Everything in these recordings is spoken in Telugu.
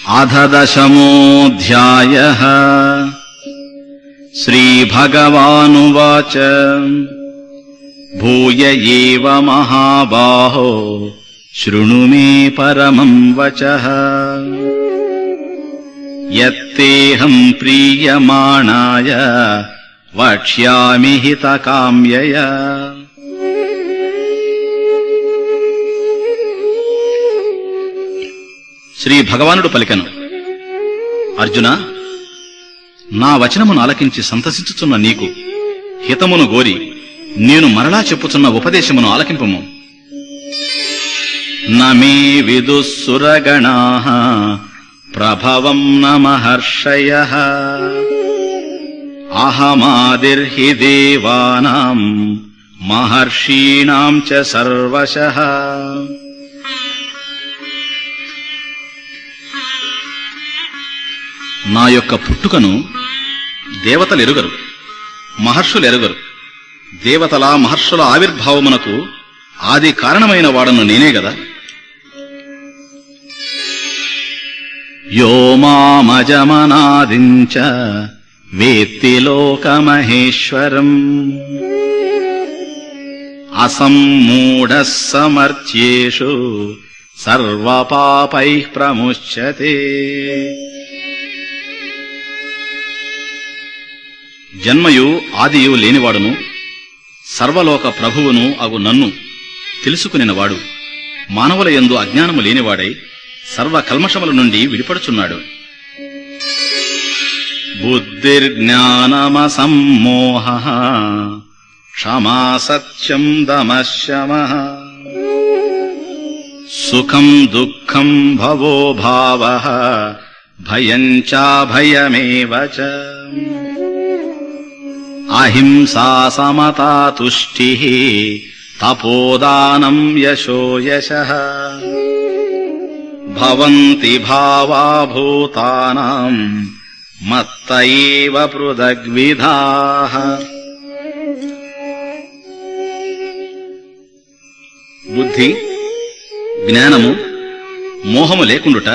అథ దశమోऽధ్యాయः శ్రీభగవానువాచ భూయ ఏవ మహాబాహో శృణు మే పరమం వచః యత్తేహం ప్రీయమాణాయ వక్ష్యామి హితకామ్యయా. శ్రీ భగవానుడు పలికెను, అర్జున, నా వచనమును ఆలకించి సంతసించుచున్న నీకు హితమును గోరి నేను మరలా చెప్పుచున్న ఉపదేశమును ఆలకింపము. నమే విదుస్సురగణాః ప్రభవం న మహర్షయః అహమాదిర్హి దేవానాం మహర్షీణాం చ సర్వశః. నా యొక్క పుట్టుకను దేవతలెరుగరు, మహర్షులెరుగరు. దేవతల మహర్షుల ఆవిర్భావమునకు ఆది కారణమైన వాడను నేనే గదా. యో మామజమనాదించ వేత్తి లోకమహేశ్వరం అసమ్మూఢః సమర్థ్యేషు సర్వపాపైః ప్రముచ్యతే. జన్మయు ఆదియు లేనివాడును సర్వలోక ప్రభువును అగు నన్ను తెలుసుకునినవాడు మానవుల యందు అజ్ఞానము లేనివాడై సర్వ కల్మషముల నుండి విడిపడుచున్నాడు. బుద్ధిర్జ్ఞానమసమ్మోహః క్షమా సత్యం దమః శమః సుఖం దుఃఖం భవో భావః భయం చాభయమేవ చ. అహింసా సమతా తుష్టిః తపోదానం యశో యశః భవంతి భావా భూతానాం మత్త ఏవ పృథగ్విధాః. బుద్ధి, జ్ఞానము, మోహము లేకుండుట,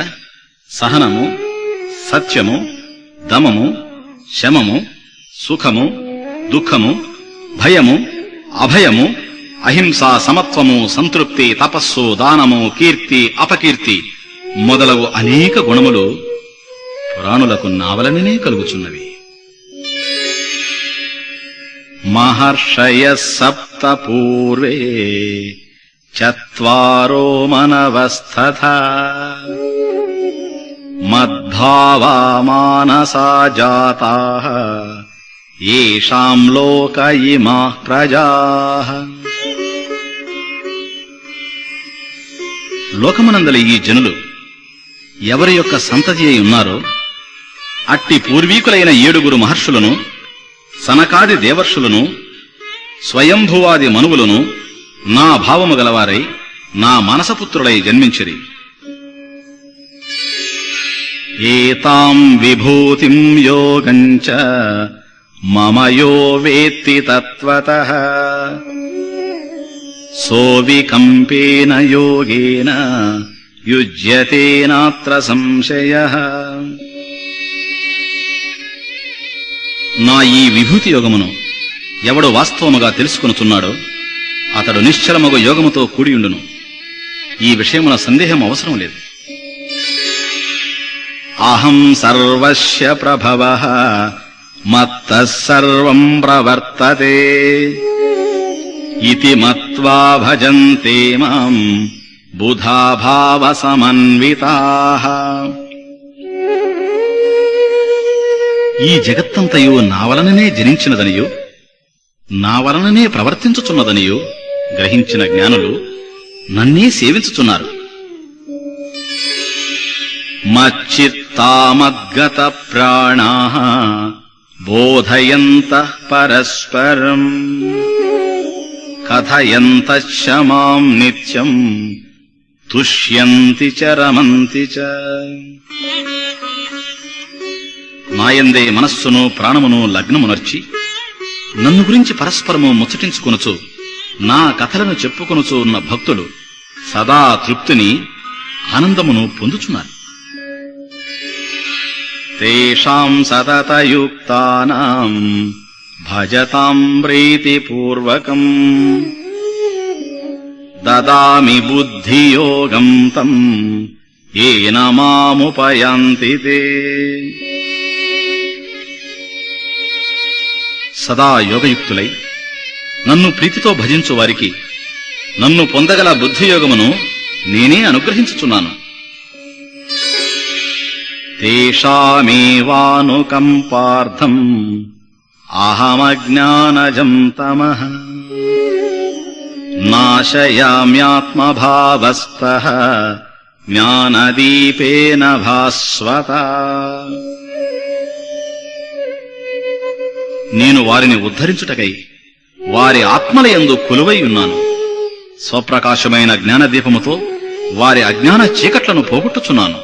సహనము, సత్యము, దమము, శమము, సుఖము, దుఃఖము, భయము, అభయము, అహింస, సమత్వము, సంతృప్తి, తపస్సు, దానము, కీర్తి, అపకీర్తి మొదలగు అనేక గుణములు పురాణులకు నావలననే కలుగుచున్నవి. మహర్షయః సప్త పూర్వే చత్వారో మనవస్తథా మద్భావా మానసా జాతాః యేషాం లోక ఇమాః ప్రజాః. లోకమునందలి ఈ జనులు ఎవరి యొక్క సంతతి అయి ఉన్నారో అట్టి పూర్వీకులైన 7 మహర్షులను, సనకాది దేవర్షులను, స్వయంభువాది మనువులను నా భావము గలవారై నా మానసపుత్రులై జన్మించిరి. ఏతాం విభూతిం యోగంచ మమ యో వేత్తి తత్వతః సోవికంపేన యోగేన యుజ్యతే నాత్ర సంశయః. నా ఈ విభూతి యోగమును ఎవడు వాస్తవముగా తెలుసుకొనుచున్నాడో అతడు నిశ్చలమగు యోగముతో కూడియుండును. ఈ విషయమున సందేహం అవసరం లేదు. అహం సర్వస్య ప్రభవః మత్తః సర్వం ప్రవర్తతే ఇతి మత్వా భజంతే మాం బుధా భావ సమన్వితాః. ఈ జగత్తంతయు నా వలననే జనించినదనియు నా వలననే ప్రవర్తించుచున్నదనియు గ్రహించిన జ్ఞానులు నన్నే సేవించుచున్నారు. మచ్చిత్తామద్గత ప్రాణాః బోధయంతః పరస్పరం కథయంతశ్చ మాం నిత్యం తుష్యంతి చ రమంతి చ. నాయందే మనస్సును ప్రాణమును లగ్నమునర్చి నన్ను గురించి పరస్పరము ముచ్చటించుకొనుచు నా కథలను చెప్పుకొనుచు ఉన్న భక్తులు సదా తృప్తిని ఆనందమును పొందుచున్నారు. తేషాం సతతయుక్తానాం భజతాం ప్రీతిపూర్వకం దదామి బుద్ధియోగం తం ఏన మాముపయాంతి తే. సదా యోగయుక్తులై నన్ను ప్రీతితో భజించు వారికి నన్ను పొందగల బుద్ధియోగమును నేనే అనుగ్రహించుచున్నాను. తేషామేవానుకంపార్థం అహమజ్ఞానజం తమః నాశయామ్యాత్మభావస్తః జ్ఞానదీపేన భాస్వత. నేను వారిని ఉద్ధరించుటకై వారి ఆత్మలయందు కొలువై ఉన్నాను. స్వప్రకాశమైన జ్ఞానదీపముతో వారి అజ్ఞాన చీకట్లను పోగొట్టుచున్నాను.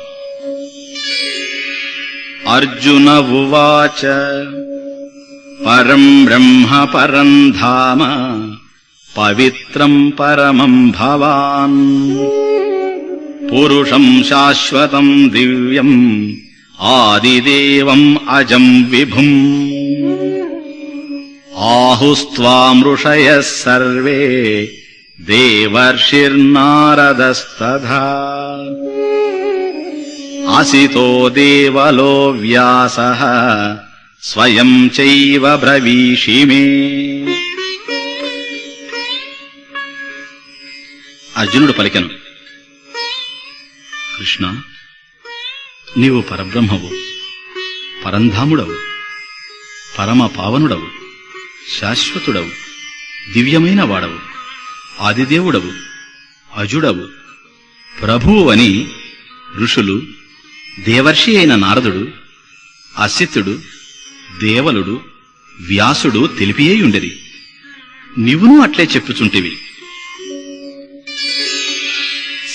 అర్జున ఉవాచ పరం బ్రహ్మ పరం ధామ పవిత్రం పరమం భవాన్ పురుషం శాశ్వతం దివ్యం ఆదిదేవం అజం విభుం ఆహుస్త్వాం ఋషయః సర్వే దేవర్షిర్నారదస్తథా ఆసితో దేవలో వ్యాసః స్వయం చైవ బ్రవీషి మే. అర్జునుడు పలికెను, కృష్ణ, నీవు పరబ్రహ్మవు, పరంధాముడవు, పరమ పావనుడవు, శాశ్వతుడవు, దివ్యమైన వాడవు, ఆదిదేవుడవు, అజుడవు, ప్రభువు అని ఋషులు, దేవర్షి అయిన నారదుడు, అసితుడు, దేవలుడు, వ్యాసుడు తెలిపియేయుండిరి. నీవును అట్లే చెప్పుచుంటివి.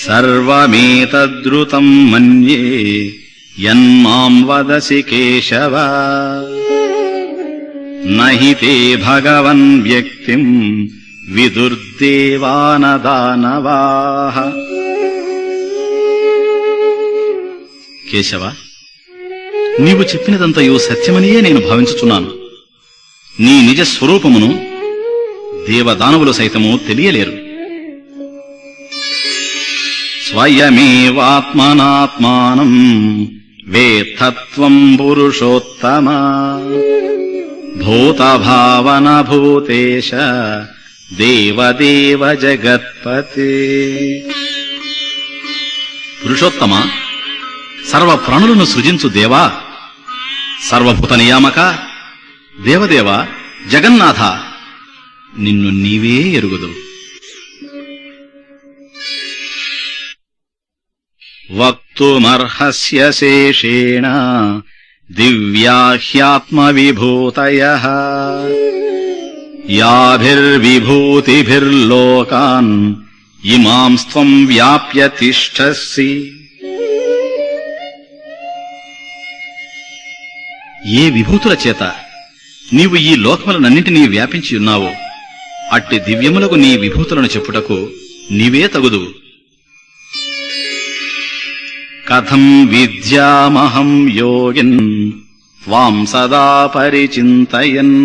సర్వమేతద్రుతం మన్యే యన్మాం వదసి కేశవ నహి తే భగవన్ వ్యక్తిం విదుర్దేవానదానవాః. కేశవ, నీవు చెప్పినదంతయు సత్యమనియే నేను భావించుచున్నాను. నీ నిజ స్వరూపమును దేవదానవులు సైతము తెలియలేరు. స్వయమేవాత్మనాత్మానం వేత్తత్వం పురుషోత్తమ భూతభావన భూతేశ దేవదేవ జగత్పతే. పురుషోత్తమ, సర్వ ప్రాణులను సృజించు దేవా, సర్వభూత నియామక, దేవదేవ, జగన్నాథ, నిన్ను నీవే ఎరుగుదు. వక్తుమర్హస్య శేషేణ దివ్యాహ్యాత్మవిభూతయః యాభిర్విభూతిభిర్లోకాన్ ఇమాంస్త్వం వ్యాప్య తిష్టసి. ఏ విభూతుల చేత నీవు ఈ లోకములనన్నింటినీ వ్యాపించి ఉన్నావో అట్టి దివ్యములకు నీ విభూతులను చెప్పుటకు నీవే తగుదువు. కథం విద్యామహం యోగిన్ త్వాం సదా పరిచింతయన్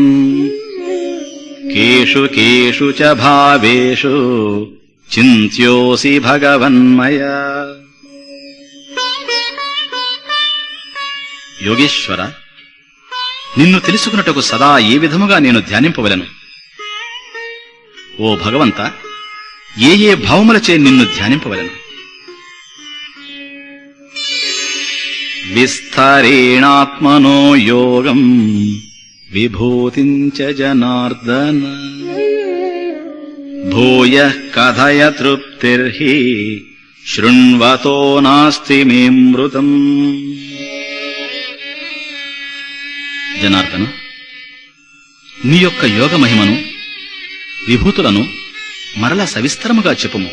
కేషు కేషు చ భావేషు చింత్యోసి భగవన్మయా. యోగేశ్వర, నిన్ను తెలుసుకున్నటకు సదా ఏ విధముగా నేను ధ్యానింపవలను? ఓ భగవంత, ఏ ఏ భావములచే నిన్ను ధ్యానింపవలను? విస్తరేణాత్మనో యోగం విభూతిం చ జనార్దన భూయః కథయ తృప్తిర్హి శృణ్వతో నాస్తి మేమృతం. జనార్దన, నీ యొక్క యోగ మహిమను, విభూతులను మరలా సవిస్తరముగా చెప్పుము.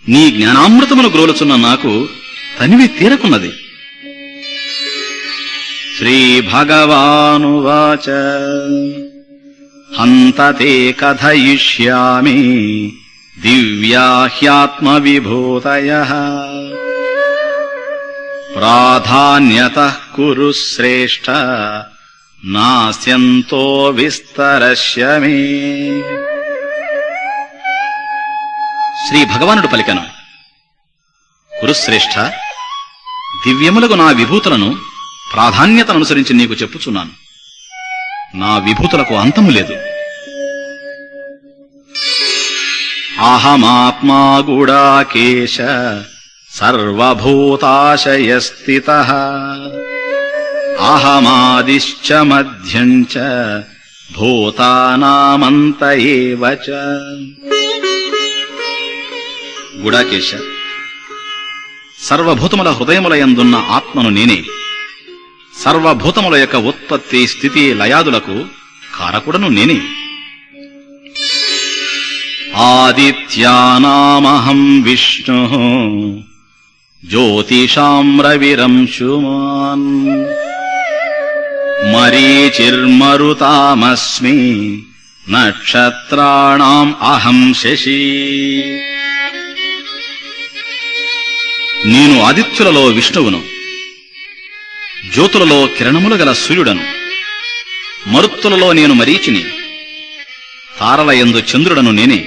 నీ జ్ఞానామృతమును గ్రోలుచున్న నాకు తనివి తీరకున్నది. శ్రీభగవానువాచ హంతతే కథయిష్యామి దివ్యాహ్యాత్మవిభూతయః ప్రాధాన్యతః కురు శ్రేష్ఠ నాస్యంతో విస్తరస్య మే. శ్రీ భగవానుడు పలికెను, కురుశ్రేష్ఠ, దివ్యములకు నా విభూతులను ప్రాధాన్యతననుసరించి నీకు చెప్పుచున్నాను. నా విభూతులకు అంతము లేదు. అహమాత్మా గుడాకేశ సర్వభూతాశయస్థితః అహమాదిశ్చ మధ్యం చ భూతానామంత ఏవ చ. గుడాకేశ, సర్వభూతముల హృదయములయందున్న ఆత్మను నేనే. సర్వభూతముల యొక్క ఉత్పత్తి, స్థితి, లయాదులకు కారకుడను నేనే. ఆదిత్యానామహం విష్ణుః జ్యోతిషాం రవిరంశుమాన్ మరీచిర్మరుతామస్మి నక్షత్రాణాం అహం శశి. నేను ఆదిత్యులలో విష్ణువును, జ్యోతులలో కిరణములు గల సూర్యుడను, మరుత్తులలో నేను మరీచిని, తారలయందు చంద్రుడను నేనే.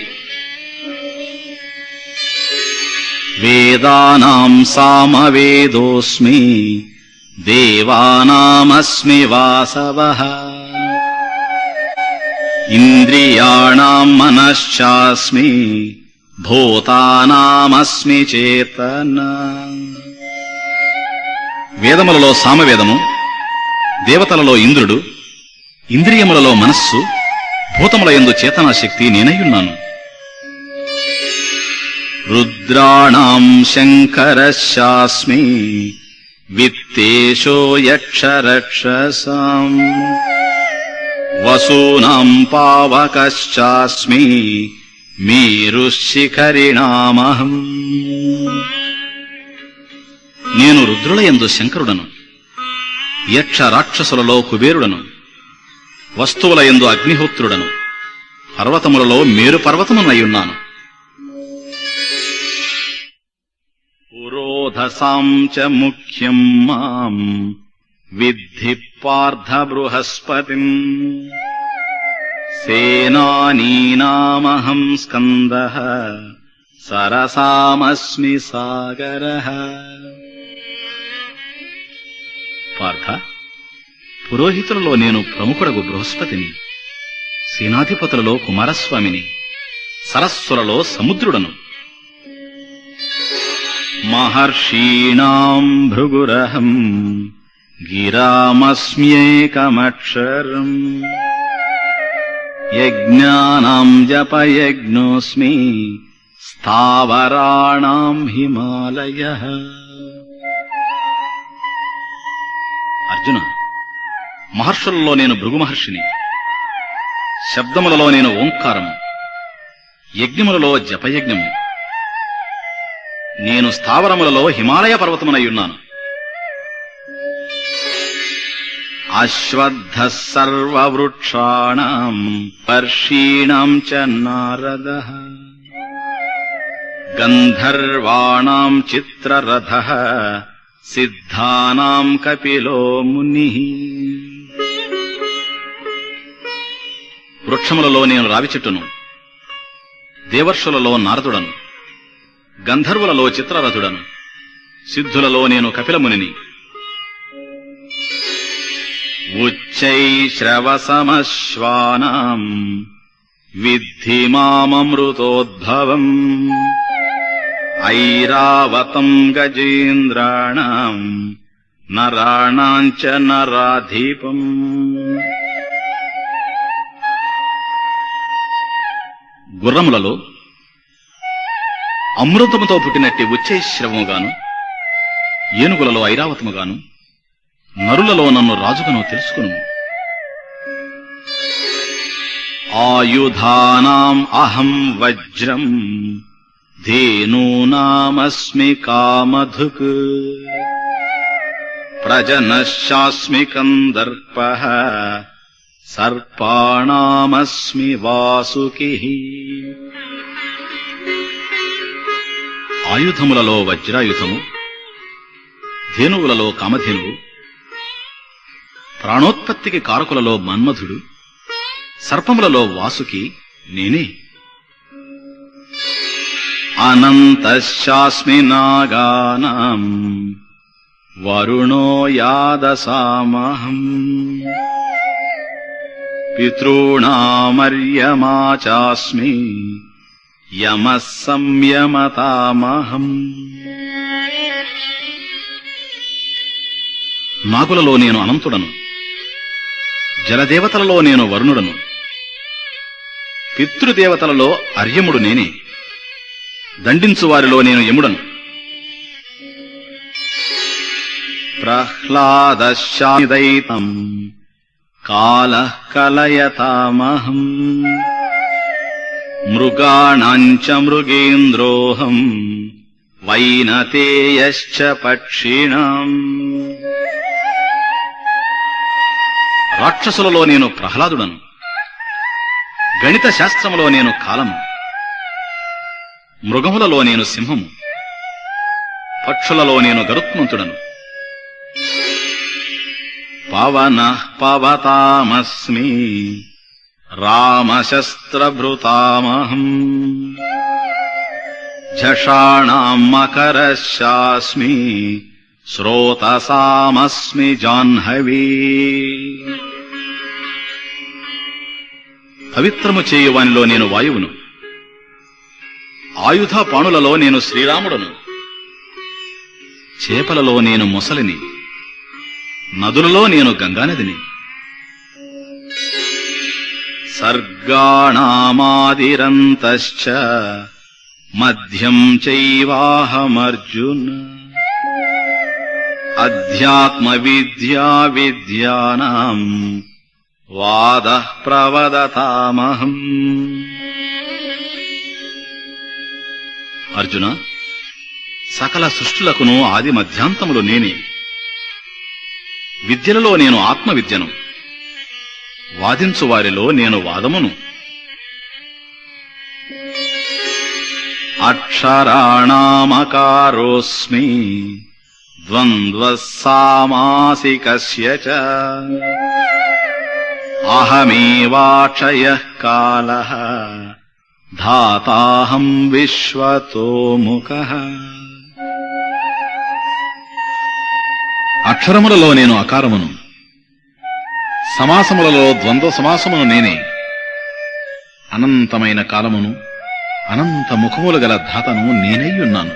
వేదానాం సామవేదోస్మి దేవానామస్మి వాసవః ఇంద్రియాణాం మనశ్చాస్మి భూతానామస్మి చేతన. వేదములలో సామవేదము, దేవతలలో ఇంద్రుడు, ఇంద్రియములలో మనస్సు, భూతములయందు చేతనాశక్తి నేనయ్యున్నాను. రుద్రాణాం శంకరశాస్మి విత్తేషో యక్షరక్షసాం వసూనాం పావకశ్చాస్మి మేరుశిఖరిణామహం. నేను రుద్రులయందు శంకరుడను, యక్ష రాక్షసులలో కుబేరుడను, వస్తువులయందు అగ్నిహోత్రుడను, పర్వతములలో మేరు పర్వతమునయ్యున్నాను. పురోధసాం చ ముఖ్యం మాం విద్ధి పార్థ బృహస్పతిం సేనానీనామహం స్కందః సరసామస్మి సాగరః. పార్థ, పురోహితులలో నేను ప్రముఖుడగు బృహస్పతిని, సేనాధిపతులలో కుమారస్వామిని, సరస్సులలో సముద్రుడను. మహర్షీణాం భృగురహం గిరామస్మ్యేకమక్షరం యజ్ఞానాం జపయజ్ఞోస్మి స్థావరాణాం హిమాలయః. అర్జున, మహర్షులలో నేను భృగు మహర్షిని, శబ్దములలో నేను ఓంకారము, యజ్ఞములలో జపయజ్ఞము, నేను స్థావరములలో హిమాలయ పర్వతమునయ్యున్నాను. అశ్వత్థః సర్వవృక్షాణాం పర్షీణాం చ నారదః గంధర్వాణాం చిత్రరథః సిద్ధానాం కపిలో మునిః. వృక్షములలో నేను రావి చెట్టును, దేవర్షులలో నారదుడను, గంధర్వులలో చిత్రరథుడను, సిద్ధులలో నేను కపిలమునిని. ఉచ్చైశ్రవసమశ్వానాం విద్ధి మామమృతోద్భవం ఐరావతం గజేంద్రాణాం నరాణాం చ నరాధీపం. గుర్రములలో అమృతముతో పుట్టినట్టి ఉచ్చైశ్రవముగాను, ఏనుగులలో ఐరావతముగాను, నరులలో నన్ను రాజుగాను తెలుసుకును. ఆయుధానాం అహం వజ్రం ధేనూనామస్మి కామధుక్ ప్రజనశాస్మి కందర్పః సర్పాణామస్మి వాసుకిః. ఆయుధములలో వజ్రాయుధము, ధేనువులలో కామధేనువు, ప్రాణోత్పత్తికి కారకులలో మన్మధుడు, సర్పములలో వాసుకి నేనే. అనంతశాస్మి నాగానాం వరుణో యాదసామహం పితॄణామర్యమా చాస్మి యమః సంయమతామహం. నాగులలో నేను అనంతుడను, జలదేవతలలో నేను వరుణుడను, పితృదేవతలలో అర్యముడు నేనే, దండించువారిలో నేను యముడను. ప్రహ్లాదశాదైతం కాలః కలయతామహం మృగాణాంచ మృగేంద్రోహం వైనతేయశ్చ పక్షిణాం. రాక్షసులలో నేను ప్రహ్లాదుడను, గణిత శాస్త్రములో నేను కాలము, మృగములలో నేను సింహము, పక్షులలో నేను గరుత్మంతుడను. పవనః పవతామస్మి రామశస్త్రభృతామహం ఝషాణాం మకరశాస్మి శ్రోతసామస్మి జాహ్నవీ. పవిత్రము చేయువానిలో నేను వాయువును, ఆయుధ పాణులలో నేను శ్రీరాముడను, చేపలలో నేను మొసలిని, నదులలో నేను గంగానదిని. సర్గాణామాదిరంతశ్చ మధ్యం చైవాహమర్జున అధ్యాత్మ విద్యా విద్యానాం వాదః ప్రవదతామహం. అర్జున, సకల సృష్టులకును ఆది మధ్యాంతములు నేనే. విద్యలలో నేను ఆత్మ విద్యను, వాదించువారిలో నేను వాదమును. అక్షరాణామకారోస్మి ద్వంద్వః సామాసికస్య చ అహమేవాక్షయః కాలః ధాతాహం విశ్వతోముఖః. అక్షరములలో నేను అకారమును, సమాసములలో ద్వంద్వ సమాసమును నేనే. అనంతమైన కాలమును, అనంత ముఖములు గల ధాతను నేనయ్యున్నాను.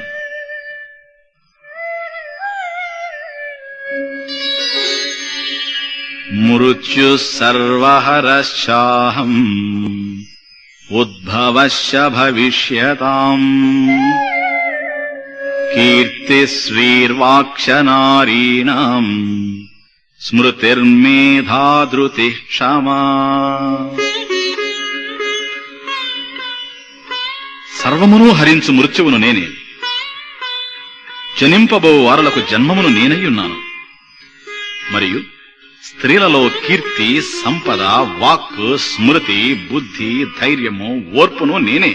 మృత్యు సర్వహరశ్చాహం ఉద్భవశ్చ భవిష్యతాం కీర్తిశ్రీర్వాక్షనారీణాం స్మృతిర్మేధా ధృతిః క్షమా. సర్వమును హరించు మృత్యువును నేనే. జనింపబో వారులకు జన్మమును నేనయ్యున్నాను. మరియు స్త్రీలలో కీర్తి, సంపద, వాక్కు, స్మృతి, బుద్ధి, ధైర్యము, ఓర్పును నేనే.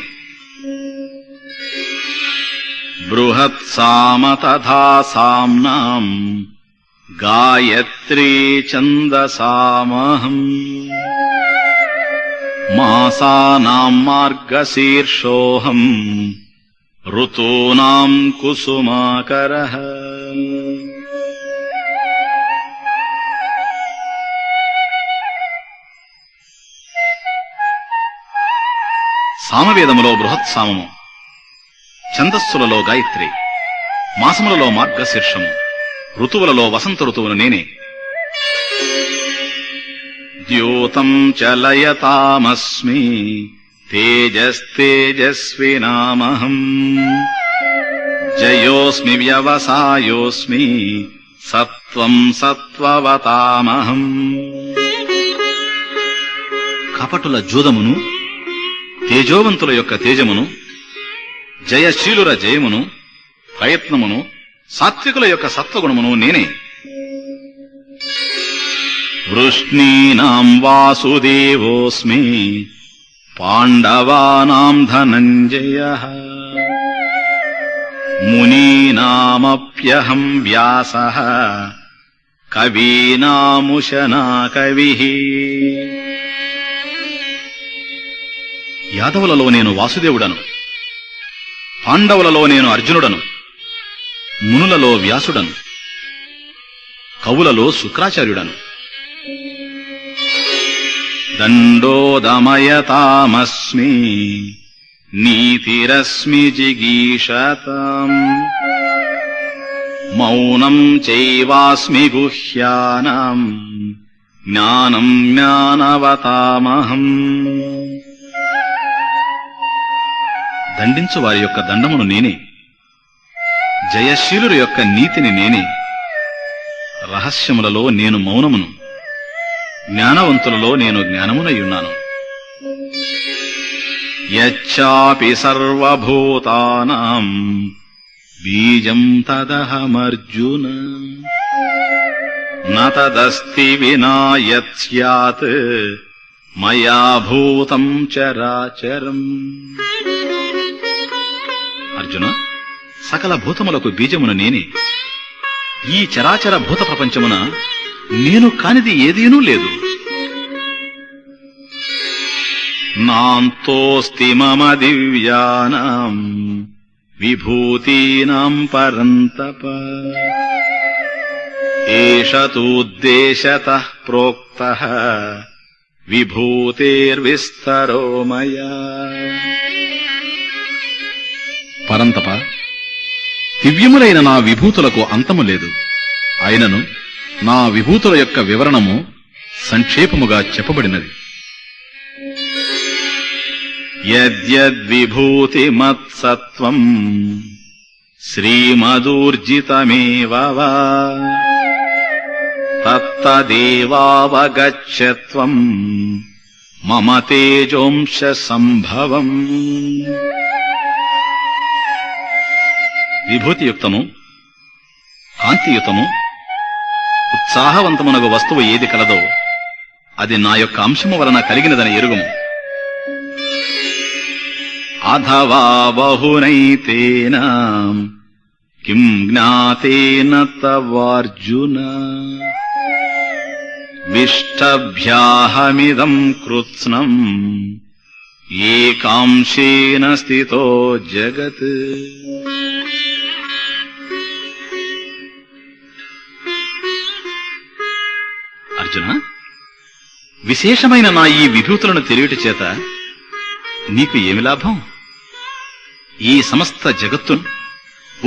బృహత్సామ తథా సామ్నాం గాయత్రీ ఛందసామహం మాసానాం మార్గశీర్షోహం ఋతూనాం కుసుమాకరః. సామవేదములో బృహత్సామము, ఛందస్సులలో గాయత్రి, మాసములలో మార్గశీర్షము, ఋతువులలో వసంత ఋతువును నేనే. ద్యూతం చలయతామస్మి తేజస్తేజస్వినామహం జయోస్మి వ్యవసాయోస్మి సత్వం సత్వవతామహం. కపటుల జూదమును, తేజోవంతుల యొక్క తేజమును, జయశీలుర జయమును, ప్రయత్నమును, సాత్వికుల యొక్క సత్వగుణమును నేనే. వృష్ణీనాం వాసుదేవోస్మి పాండవానాం ధనంజయః మునీనామప్యహం వ్యాసః కవీనాముశనా కవిః. యాదవులలో నేను వాసుదేవుడను, పాండవులలో నేను అర్జునుడను, మునులలో వ్యాసుడను, కవులలో శుక్రాచార్యుడను. దండోదమయతామస్మి నీతిరస్మి జిగీషతాం మౌనం చైవాస్మి గుహ్యానాం జ్ఞానం జ్ఞానవతామహం. దండించు వారి యొక్క దండమును నేనే, జయశీలుల యొక్క నీతిని నేనే. రహస్యములలో నేను మౌనమును, జ్ఞానవంతులలో నేను జ్ఞానమునయ్యున్నాను. యచ్చాపి సర్వభూతానాం బీజం తదహమర్జున న తదస్తి వినా యత్ స్యాత్ మయా భూతం చరాచరం. అర్జున, సకల భూతములకు బీజమును నేనే. ఈ చరాచర భూత ప్రపంచమున నేను కానిది ఏదీనూ లేదు. నాంతోస్తి మమ దివ్యానాం విభూతీనాం పరంతప ఏష తూద్దేశతః ప్రోక్తః విభూతేర్విస్తరో మయా. పరంతప, దివ్యములైన నా విభూతులకు అంతము లేదు. అయినను నా విభూతుల యొక్క వివరణము సంక్షేపముగా చెప్పబడినది. యద్యద్విభూతిమత్సత్వం శ్రీమదూర్జితమేవ వా తత్తదేవావగచ్చత్వం మమ తేజోంశ సంభవం. విభూతియుక్తము, కాంతియుతము, ఉత్సాహవంతమునగు వస్తువు ఏది కలదో అది నా యొక్క అంశము వలన కలిగినదని ఎరుగుము. అథవా బహునైతేన కిం జ్ఞాతేన తవార్జున విష్టభ్యాహమిదం కృత్స్నం ఏకాంశేన స్థితో జగత్. అర్జున, విశేషమైన నా ఈ విభూతులను తెలియట చేత నీకు ఏమి లాభం? ఈ సమస్త జగత్తును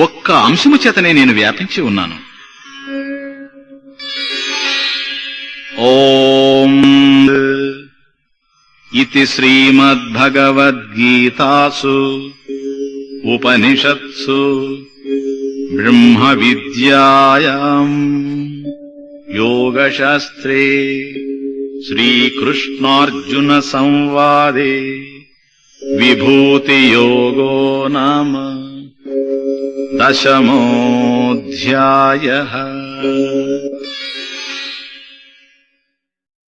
ఒక్క అంశము చేతనే నేను వ్యాపించి ఉన్నాను. ఓం ఇతి శ్రీమద్భగవద్గీతాసు ఉపనిషత్సు బ్రహ్మ విద్యాయాం యోగశాస్త్రే శ్రీకృష్ణార్జున సంవాదే విభూతియోగో నామ 10మోऽధ్యాయః.